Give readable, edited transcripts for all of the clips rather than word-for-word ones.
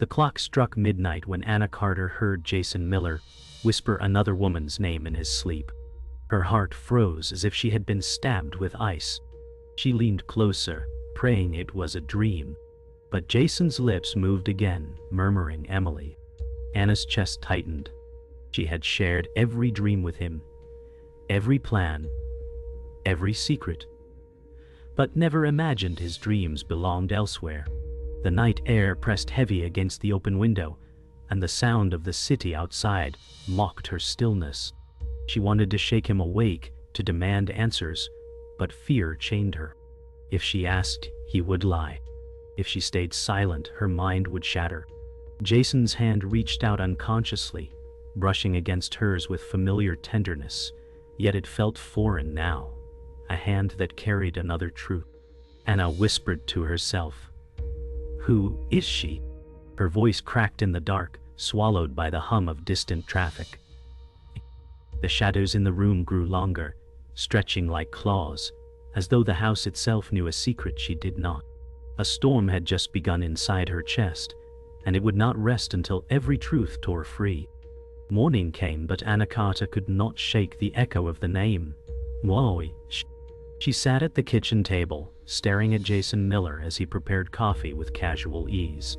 The clock struck midnight when Anna Carter heard Jason Miller whisper another woman's name in his sleep. Her heart froze as if she had been stabbed with ice. She leaned closer, praying it was a dream. But Jason's lips moved again, murmuring Emily. Anna's chest tightened. She had shared every dream with him, every plan, every secret, but never imagined his dreams belonged elsewhere. The night air pressed heavy against the open window, and the sound of the city outside mocked her stillness. She wanted to shake him awake, to demand answers, but fear chained her. If she asked, he would lie. If she stayed silent, her mind would shatter. Jason's hand reached out unconsciously, brushing against hers with familiar tenderness, yet it felt foreign now, a hand that carried another truth. Anna whispered to herself, "Who is she?" Her voice cracked in the dark, swallowed by the hum of distant traffic. The shadows in the room grew longer, stretching like claws, as though the house itself knew a secret she did not. A storm had just begun inside her chest, and it would not rest until every truth tore free. Morning came, but Anna Carter could not shake the echo of the name. Whoa. She sat at the kitchen table, staring at Jason Miller as he prepared coffee with casual ease.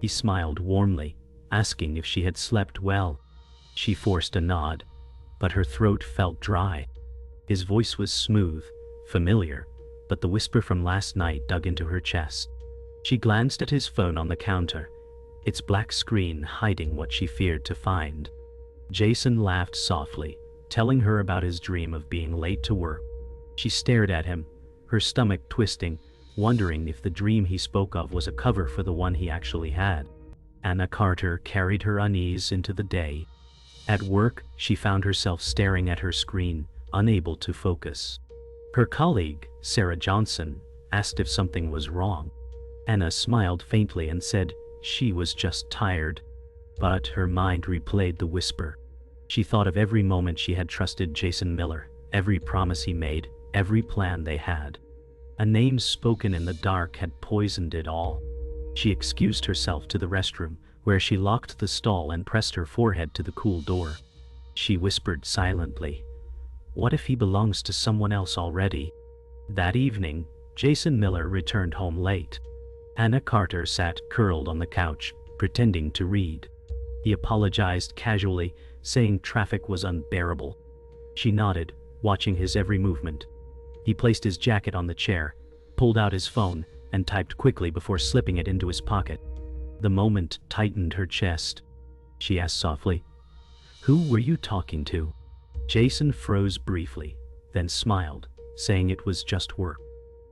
He smiled warmly, asking if she had slept well. She forced a nod, but her throat felt dry. His voice was smooth, familiar, but the whisper from last night dug into her chest. She glanced at his phone on the counter, its black screen hiding what she feared to find. Jason laughed softly, telling her about his dream of being late to work. She stared at him, her stomach twisting, wondering if the dream he spoke of was a cover for the one he actually had. Anna Carter carried her unease into the day. At work, she found herself staring at her screen, unable to focus. Her colleague, Sarah Johnson, asked if something was wrong. Anna smiled faintly and said she was just tired. But her mind replayed the whisper. She thought of every moment she had trusted Jason Miller, every promise he made, every plan they had. A name spoken in the dark had poisoned it all. She excused herself to the restroom, where she locked the stall and pressed her forehead to the cool door. She whispered silently, "What if he belongs to someone else already?" That evening, Jason Miller returned home late. Anna Carter sat curled on the couch, pretending to read. He apologized casually, saying traffic was unbearable. She nodded, watching his every movement. He placed his jacket on the chair, pulled out his phone, and typed quickly before slipping it into his pocket. The moment tightened her chest. She asked softly, "Who were you talking to?" Jason froze briefly, then smiled, saying it was just work.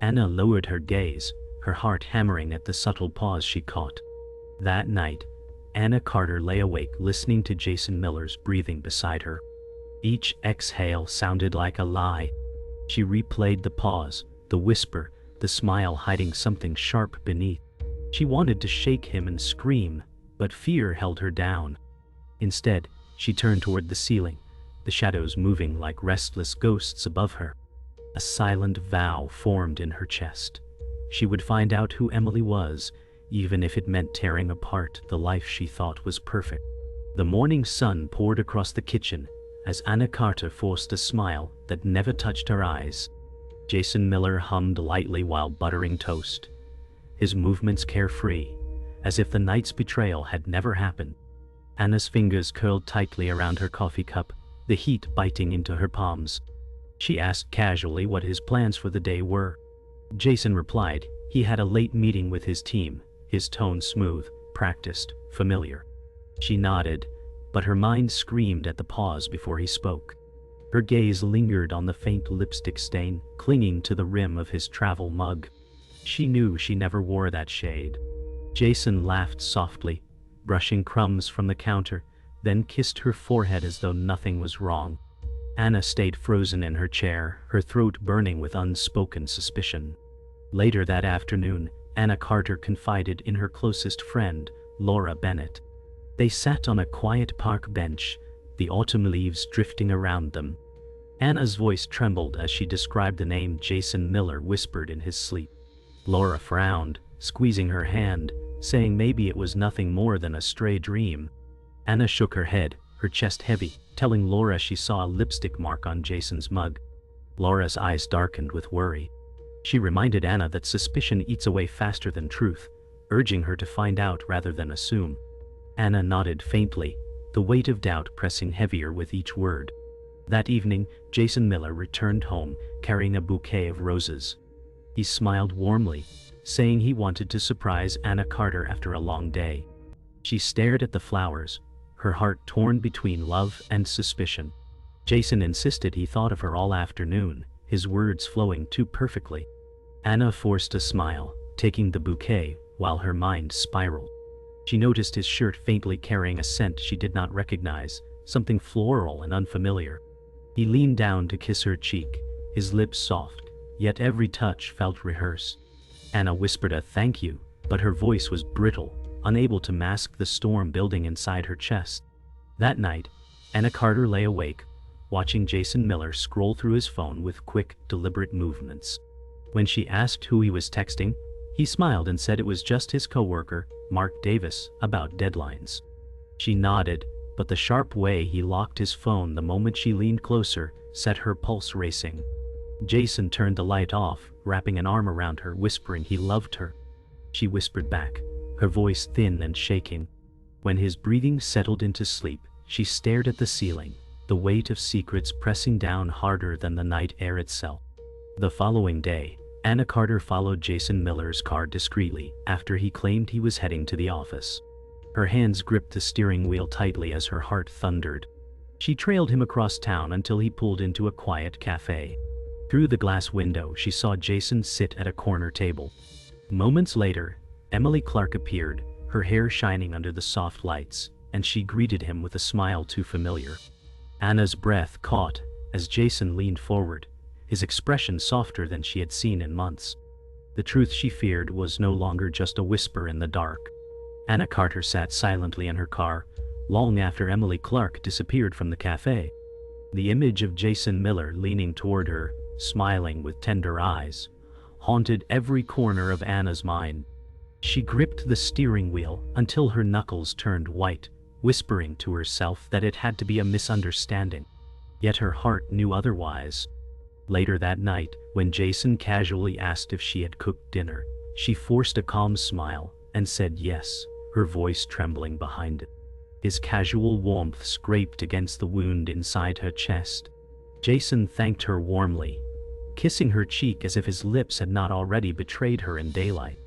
Anna lowered her gaze, her heart hammering at the subtle pause she caught. That night, Anna Carter lay awake listening to Jason Miller's breathing beside her. Each exhale sounded like a lie. She replayed the pause, the whisper, the smile hiding something sharp beneath. She wanted to shake him and scream, but fear held her down. Instead, she turned toward the ceiling, the shadows moving like restless ghosts above her. A silent vow formed in her chest. She would find out who Emily was, even if it meant tearing apart the life she thought was perfect. The morning sun poured across the kitchen as Anna Carter forced a smile that never touched her eyes. Jason Miller hummed lightly while buttering toast, his movements carefree, as if the night's betrayal had never happened. Anna's fingers curled tightly around her coffee cup, the heat biting into her palms. She asked casually what his plans for the day were. Jason replied he had a late meeting with his team, his tone smooth, practiced, familiar. She nodded, but her mind screamed at the pause before he spoke. Her gaze lingered on the faint lipstick stain clinging to the rim of his travel mug. She knew she never wore that shade. Jason laughed softly, brushing crumbs from the counter, then kissed her forehead as though nothing was wrong. Anna stayed frozen in her chair, her throat burning with unspoken suspicion. Later that afternoon, Anna Carter confided in her closest friend, Laura Bennett. They sat on a quiet park bench, the autumn leaves drifting around them. Anna's voice trembled as she described the name Jason Miller whispered in his sleep. Laura frowned, squeezing her hand, saying maybe it was nothing more than a stray dream. Anna shook her head, her chest heavy, telling Laura she saw a lipstick mark on Jason's mug. Laura's eyes darkened with worry. She reminded Anna that suspicion eats away faster than truth, urging her to find out rather than assume. Anna nodded faintly, the weight of doubt pressing heavier with each word. That evening, Jason Miller returned home, carrying a bouquet of roses. He smiled warmly, saying he wanted to surprise Anna Carter after a long day. She stared at the flowers, her heart torn between love and suspicion. Jason insisted he thought of her all afternoon, his words flowing too perfectly. Anna forced a smile, taking the bouquet, while her mind spiraled. She noticed his shirt faintly carrying a scent she did not recognize, something floral and unfamiliar. He leaned down to kiss her cheek, his lips soft, yet every touch felt rehearsed. Anna whispered a thank you, but her voice was brittle, unable to mask the storm building inside her chest. That night, Anna Carter lay awake, watching Jason Miller scroll through his phone with quick, deliberate movements. When she asked who he was texting, he smiled and said it was just his coworker, Mark Davis, about deadlines. She nodded, but the sharp way he locked his phone the moment she leaned closer set her pulse racing. Jason turned the light off, wrapping an arm around her, whispering he loved her. She whispered back, her voice thin and shaking. When his breathing settled into sleep, she stared at the ceiling, the weight of secrets pressing down harder than the night air itself. The following day, Anna Carter followed Jason Miller's car discreetly after he claimed he was heading to the office. Her hands gripped the steering wheel tightly as her heart thundered. She trailed him across town until he pulled into a quiet cafe. Through the glass window, she saw Jason sit at a corner table. Moments later, Emily Clark appeared, her hair shining under the soft lights, and she greeted him with a smile too familiar. Anna's breath caught as Jason leaned forward, his expression softer than she had seen in months. The truth she feared was no longer just a whisper in the dark. Anna Carter sat silently in her car, long after Emily Clark disappeared from the cafe. The image of Jason Miller leaning toward her, smiling with tender eyes, haunted every corner of Anna's mind. She gripped the steering wheel until her knuckles turned white, whispering to herself that it had to be a misunderstanding. Yet her heart knew otherwise. Later that night, when Jason casually asked if she had cooked dinner, she forced a calm smile and said yes, her voice trembling behind it. His casual warmth scraped against the wound inside her chest. Jason thanked her warmly, kissing her cheek as if his lips had not already betrayed her in daylight.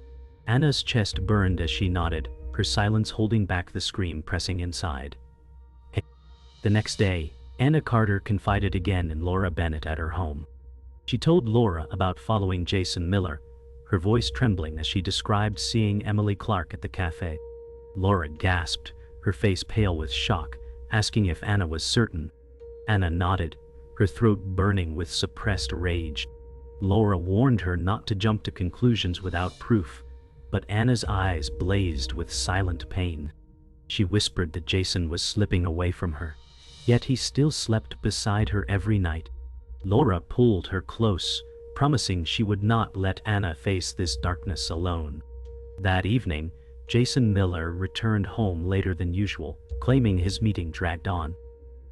Anna's chest burned as she nodded, her silence holding back the scream pressing inside. The next day, Anna Carter confided again in Laura Bennett at her home. She told Laura about following Jason Miller, her voice trembling as she described seeing Emily Clark at the cafe. Laura gasped, her face pale with shock, asking if Anna was certain. Anna nodded, her throat burning with suppressed rage. Laura warned her not to jump to conclusions without proof, but Anna's eyes blazed with silent pain. She whispered that Jason was slipping away from her, yet he still slept beside her every night. Laura pulled her close, promising she would not let Anna face this darkness alone. That evening, Jason Miller returned home later than usual, claiming his meeting dragged on.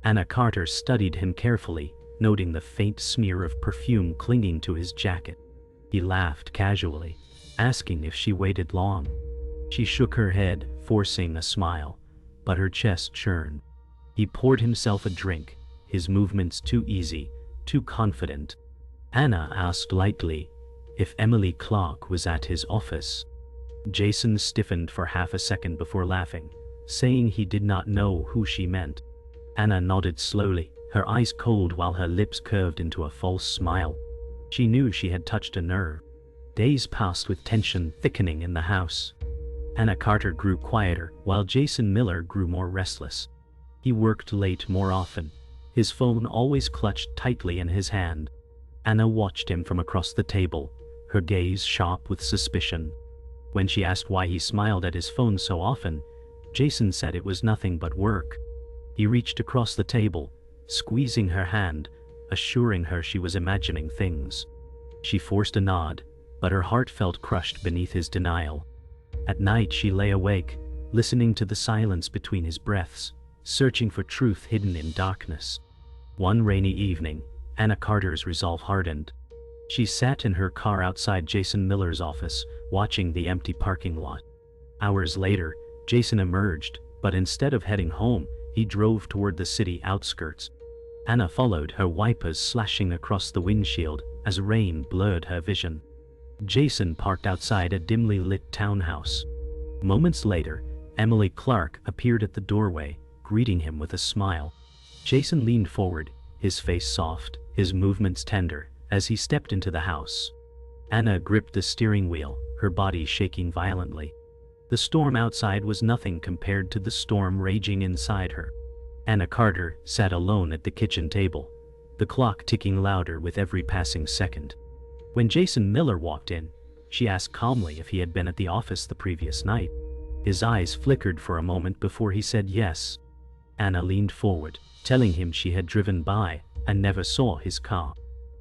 Anna Carter studied him carefully, noting the faint smear of perfume clinging to his jacket. He laughed casually, asking if she waited long. She shook her head, forcing a smile, but her chest churned. He poured himself a drink, his movements too easy, too confident. Anna asked lightly if Emily Clark was at his office. Jason stiffened for half a second before laughing, saying he did not know who she meant. Anna nodded slowly, her eyes cold while her lips curved into a false smile. She knew she had touched a nerve. Days passed with tension thickening in the house. Anna Carter grew quieter, while Jason Miller grew more restless. He worked late more often, his phone always clutched tightly in his hand. Anna watched him from across the table, her gaze sharp with suspicion. When she asked why he smiled at his phone so often, Jason said it was nothing but work. He reached across the table, squeezing her hand, assuring her she was imagining things. She forced a nod, but her heart felt crushed beneath his denial. At night she lay awake, listening to the silence between his breaths, searching for truth hidden in darkness. One rainy evening, Anna Carter's resolve hardened. She sat in her car outside Jason Miller's office, watching the empty parking lot. Hours later, Jason emerged, but instead of heading home, he drove toward the city outskirts. Anna followed, her wipers slashing across the windshield as rain blurred her vision. Jason parked outside a dimly lit townhouse. Moments later, Emily Clark appeared at the doorway, greeting him with a smile. Jason leaned forward, his face soft, his movements tender, as he stepped into the house. Anna gripped the steering wheel, her body shaking violently. The storm outside was nothing compared to the storm raging inside her. Anna Carter sat alone at the kitchen table, the clock ticking louder with every passing second. When Jason Miller walked in, she asked calmly if he had been at the office the previous night. His eyes flickered for a moment before he said yes. Anna leaned forward, telling him she had driven by and never saw his car.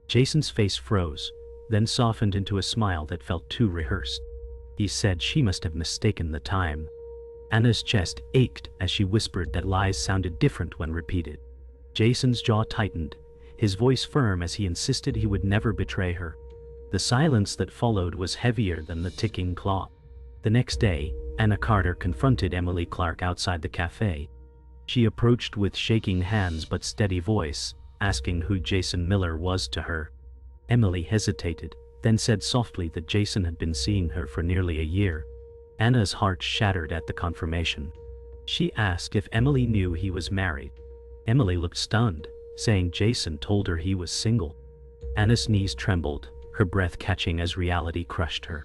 Jason's face froze, then softened into a smile that felt too rehearsed. He said she must have mistaken the time. Anna's chest ached as she whispered that lies sounded different when repeated. Jason's jaw tightened, his voice firm as he insisted he would never betray her. The silence that followed was heavier than the ticking clock. The next day, Anna Carter confronted Emily Clark outside the cafe. She approached with shaking hands but steady voice, asking who Jason Miller was to her. Emily hesitated, then said softly that Jason had been seeing her for nearly a year. Anna's heart shattered at the confirmation. She asked if Emily knew he was married. Emily looked stunned, saying Jason told her he was single. Anna's knees trembled, her breath catching as reality crushed her.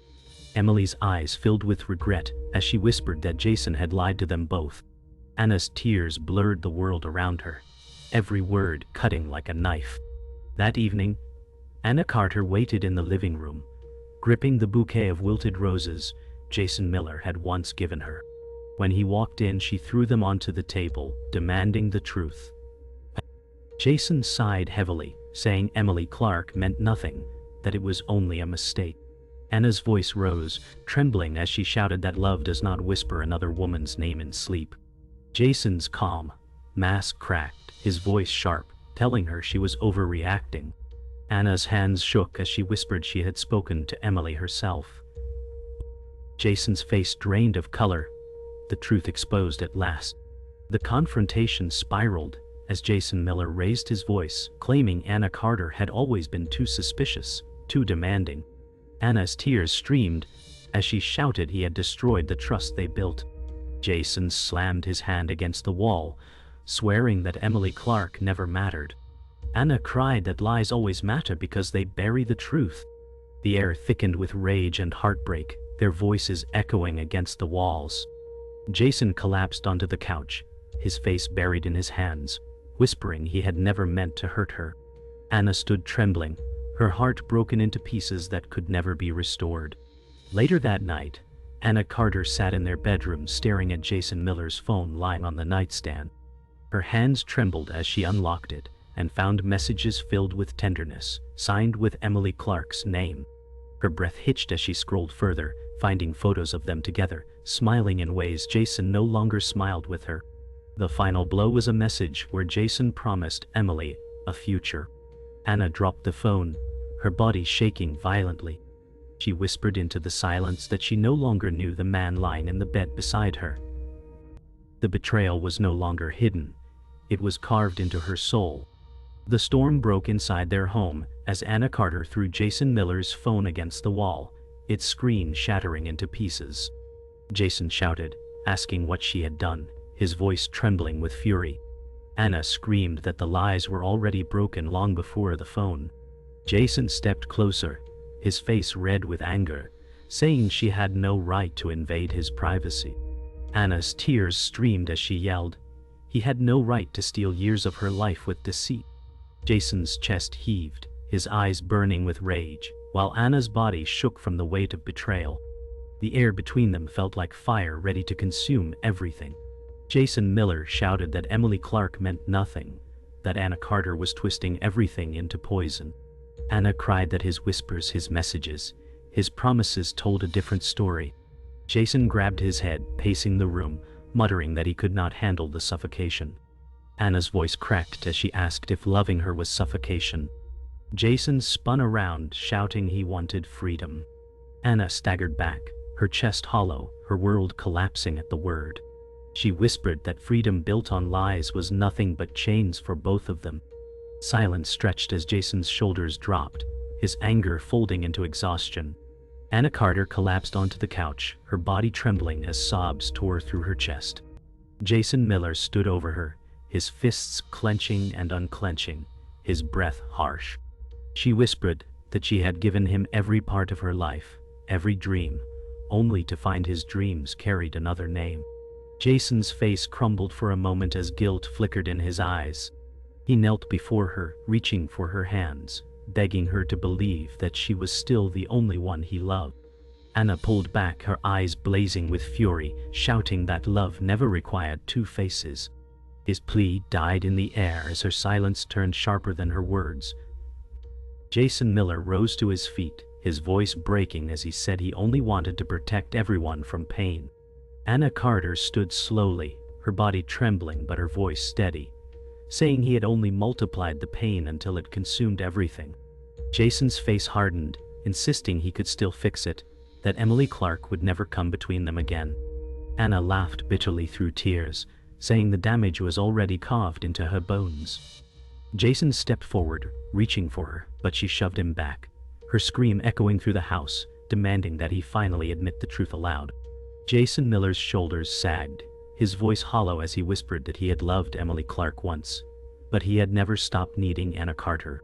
Emily's eyes filled with regret as she whispered that Jason had lied to them both. Anna's tears blurred the world around her, every word cutting like a knife. That evening, Anna Carter waited in the living room, gripping the bouquet of wilted roses Jason Miller had once given her. When he walked in, she threw them onto the table, demanding the truth. Jason sighed heavily, saying Emily Clark meant nothing, that it was only a mistake. Anna's voice rose, trembling as she shouted that love does not whisper another woman's name in sleep. Jason's calm mask cracked, his voice sharp, telling her she was overreacting. Anna's hands shook as she whispered she had spoken to Emily herself. Jason's face drained of color, the truth exposed at last. The confrontation spiraled as Jason Miller raised his voice, claiming Anna Carter had always been too suspicious, too demanding. Anna's tears streamed as she shouted he had destroyed the trust they built. Jason slammed his hand against the wall, swearing that Emily Clark never mattered. Anna cried that lies always matter because they bury the truth. The air thickened with rage and heartbreak, their voices echoing against the walls. Jason collapsed onto the couch, his face buried in his hands, whispering he had never meant to hurt her. Anna stood trembling, her heart broken into pieces that could never be restored. Later that night, Anna Carter sat in their bedroom staring at Jason Miller's phone lying on the nightstand. Her hands trembled as she unlocked it and found messages filled with tenderness, signed with Emily Clark's name. Her breath hitched as she scrolled further, finding photos of them together, smiling in ways Jason no longer smiled with her. The final blow was a message where Jason promised Emily a future. Anna dropped the phone, her body shaking violently. She whispered into the silence that she no longer knew the man lying in the bed beside her. The betrayal was no longer hidden. It was carved into her soul. The storm broke inside their home as Anna Carter threw Jason Miller's phone against the wall, its screen shattering into pieces. Jason shouted, asking what she had done, his voice trembling with fury. Anna screamed that the lies were already broken long before the phone. Jason stepped closer, his face red with anger, saying she had no right to invade his privacy. Anna's tears streamed as she yelled, he had no right to steal years of her life with deceit. Jason's chest heaved, his eyes burning with rage, while Anna's body shook from the weight of betrayal. The air between them felt like fire ready to consume everything. Jason Miller shouted that Emily Clark meant nothing, that Anna Carter was twisting everything into poison. Anna cried that his whispers, his messages, his promises told a different story. Jason grabbed his head, pacing the room, muttering that he could not handle the suffocation. Anna's voice cracked as she asked if loving her was suffocation. Jason spun around, shouting he wanted freedom. Anna staggered back, her chest hollow, her world collapsing at the word. She whispered that freedom built on lies was nothing but chains for both of them. Silence stretched as Jason's shoulders dropped, his anger folding into exhaustion. Anna Carter collapsed onto the couch, her body trembling as sobs tore through her chest. Jason Miller stood over her, his fists clenching and unclenching, his breath harsh. She whispered that she had given him every part of her life, every dream, only to find his dreams carried another name. Jason's face crumbled for a moment as guilt flickered in his eyes. He knelt before her, reaching for her hands, begging her to believe that she was still the only one he loved. Anna pulled back, her eyes blazing with fury, shouting that love never required two faces. His plea died in the air as her silence turned sharper than her words. Jason Miller rose to his feet, his voice breaking as he said he only wanted to protect everyone from pain. Anna Carter stood slowly, her body trembling but her voice steady, saying he had only multiplied the pain until it consumed everything. Jason's face hardened, insisting he could still fix it, that Emily Clark would never come between them again. Anna laughed bitterly through tears, saying the damage was already carved into her bones. Jason stepped forward, reaching for her, but she shoved him back, her scream echoing through the house, demanding that he finally admit the truth aloud. Jason Miller's shoulders sagged, his voice hollow as he whispered that he had loved Emily Clark once, but he had never stopped needing Anna Carter.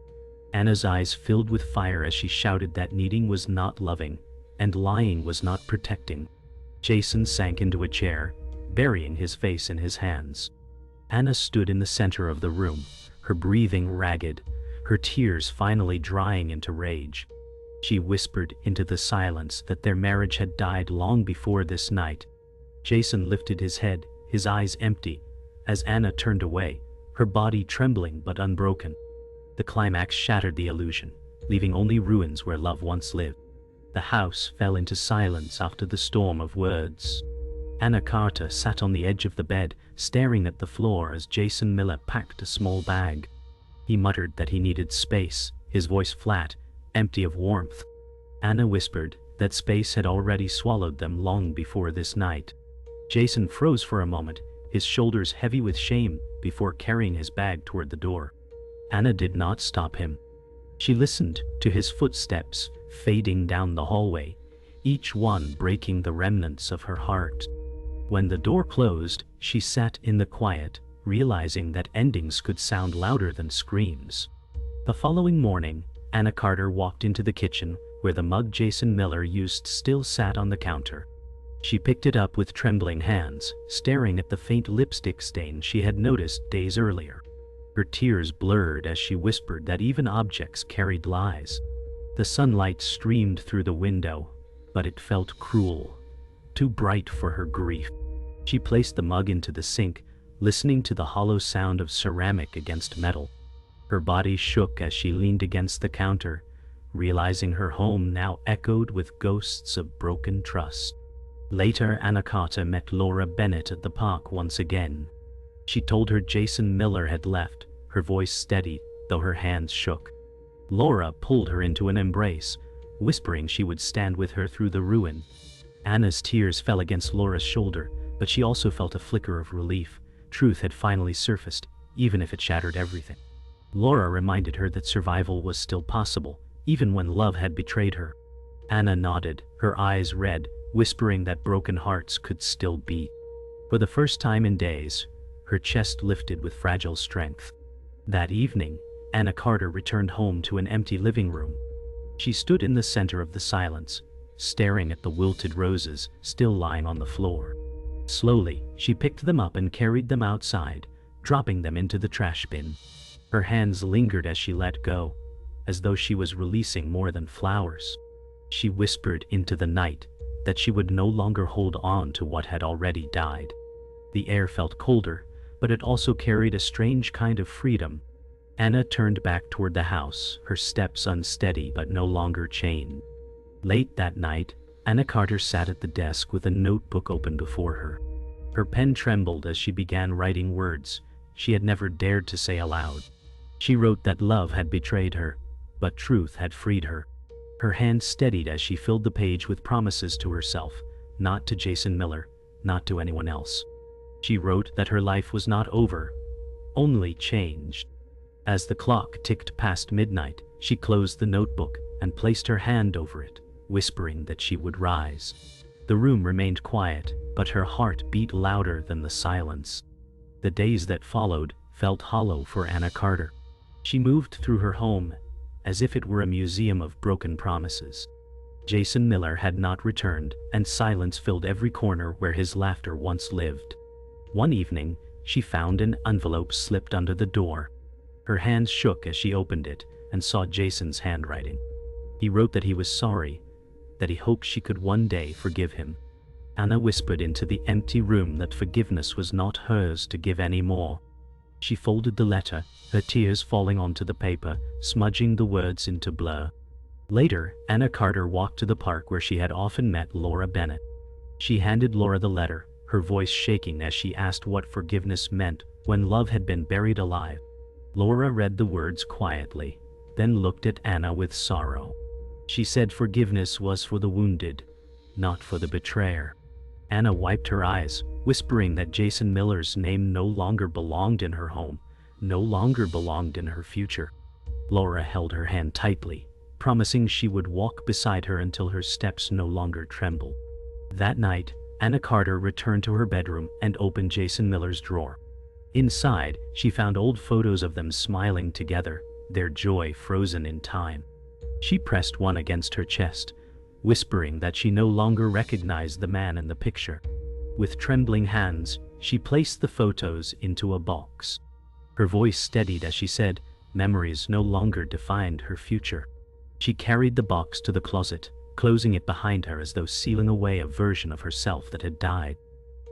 Anna's eyes filled with fire as she shouted that needing was not loving, and lying was not protecting. Jason sank into a chair, burying his face in his hands. Anna stood in the center of the room, her breathing ragged, her tears finally drying into rage. She whispered into the silence that their marriage had died long before this night. Jason lifted his head, his eyes empty, as Anna turned away, her body trembling but unbroken. The climax shattered the illusion, leaving only ruins where love once lived. The house fell into silence after the storm of words. Anna Carter sat on the edge of the bed, staring at the floor as Jason Miller packed a small bag. He muttered that he needed space, his voice flat, empty of warmth. Anna whispered that space had already swallowed them long before this night. Jason froze for a moment, his shoulders heavy with shame, before carrying his bag toward the door. Anna did not stop him. She listened to his footsteps fading down the hallway, each one breaking the remnants of her heart. When the door closed, she sat in the quiet, realizing that endings could sound louder than screams. The following morning, Anna Carter walked into the kitchen, where the mug Jason Miller used still sat on the counter. She picked it up with trembling hands, staring at the faint lipstick stain she had noticed days earlier. Her tears blurred as she whispered that even objects carried lies. The sunlight streamed through the window, but it felt cruel, too bright for her grief. She placed the mug into the sink, listening to the hollow sound of ceramic against metal. Her body shook as she leaned against the counter, realizing her home now echoed with ghosts of broken trust. Later, Anna Carter met Laura Bennett at the park once again. She told her Jason Miller had left, her voice steady, though her hands shook. Laura pulled her into an embrace, whispering she would stand with her through the ruin. Anna's tears fell against Laura's shoulder, but she also felt a flicker of relief. Truth had finally surfaced, even if it shattered everything. Laura reminded her that survival was still possible, even when love had betrayed her. Anna nodded, her eyes red, whispering that broken hearts could still beat. For the first time in days, her chest lifted with fragile strength. That evening, Anna Carter returned home to an empty living room. She stood in the center of the silence, staring at the wilted roses still lying on the floor. Slowly, she picked them up and carried them outside, dropping them into the trash bin. Her hands lingered as she let go, as though she was releasing more than flowers. She whispered into the night that she would no longer hold on to what had already died. The air felt colder, but it also carried a strange kind of freedom. Anna turned back toward the house, her steps unsteady but no longer chained. Late that night, Anna Carter sat at the desk with a notebook open before her. Her pen trembled as she began writing words she had never dared to say aloud. She wrote that love had betrayed her, but truth had freed her. Her hand steadied as she filled the page with promises to herself, not to Jason Miller, not to anyone else. She wrote that her life was not over, only changed. As the clock ticked past midnight, she closed the notebook and placed her hand over it, whispering that she would rise. The room remained quiet, but her heart beat louder than the silence. The days that followed felt hollow for Anna Carter. She moved through her home as if it were a museum of broken promises. Jason Miller had not returned, and silence filled every corner where his laughter once lived. One evening, she found an envelope slipped under the door. Her hands shook as she opened it and saw Jason's handwriting. He wrote that he was sorry, that he hoped she could one day forgive him. Anna whispered into the empty room that forgiveness was not hers to give anymore. She folded the letter, her tears falling onto the paper, smudging the words into blur. Later, Anna Carter walked to the park where she had often met Laura Bennett. She handed Laura the letter, her voice shaking as she asked what forgiveness meant when love had been buried alive. Laura read the words quietly, then looked at Anna with sorrow. She said forgiveness was for the wounded, not for the betrayer. Anna wiped her eyes, whispering that Jason Miller's name no longer belonged in her home, no longer belonged in her future. Laura held her hand tightly, promising she would walk beside her until her steps no longer trembled. That night, Anna Carter returned to her bedroom and opened Jason Miller's drawer. Inside, she found old photos of them smiling together, their joy frozen in time. She pressed one against her chest, whispering that she no longer recognized the man in the picture. With trembling hands, she placed the photos into a box. Her voice steadied as she said, memories no longer defined her future. She carried the box to the closet, closing it behind her as though sealing away a version of herself that had died.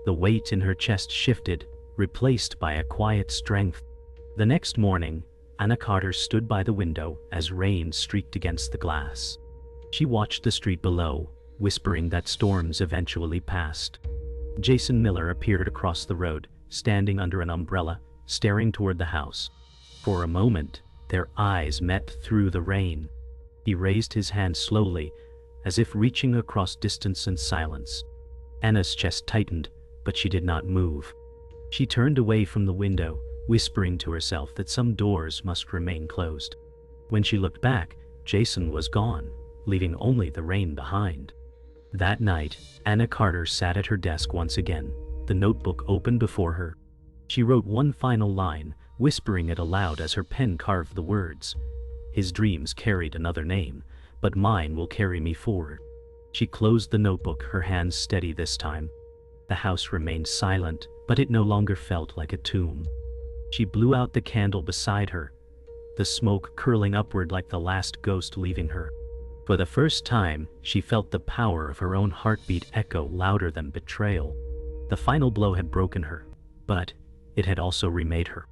The weight in her chest shifted, replaced by a quiet strength. The next morning, Anna Carter stood by the window as rain streaked against the glass. She watched the street below, whispering that storms eventually passed. Jason Miller appeared across the road, standing under an umbrella, staring toward the house. For a moment, their eyes met through the rain. He raised his hand slowly, as if reaching across distance and silence. Anna's chest tightened, but she did not move. She turned away from the window, whispering to herself that some doors must remain closed. When she looked back, Jason was gone, leaving only the rain behind. That night, Anna Carter sat at her desk once again, the notebook open before her. She wrote one final line, whispering it aloud as her pen carved the words. His dreams carried another name, but mine will carry me forward. She closed the notebook, her hands steady this time. The house remained silent, but it no longer felt like a tomb. She blew out the candle beside her, the smoke curling upward like the last ghost leaving her. For the first time, she felt the power of her own heartbeat echo louder than betrayal. The final blow had broken her, but it had also remade her.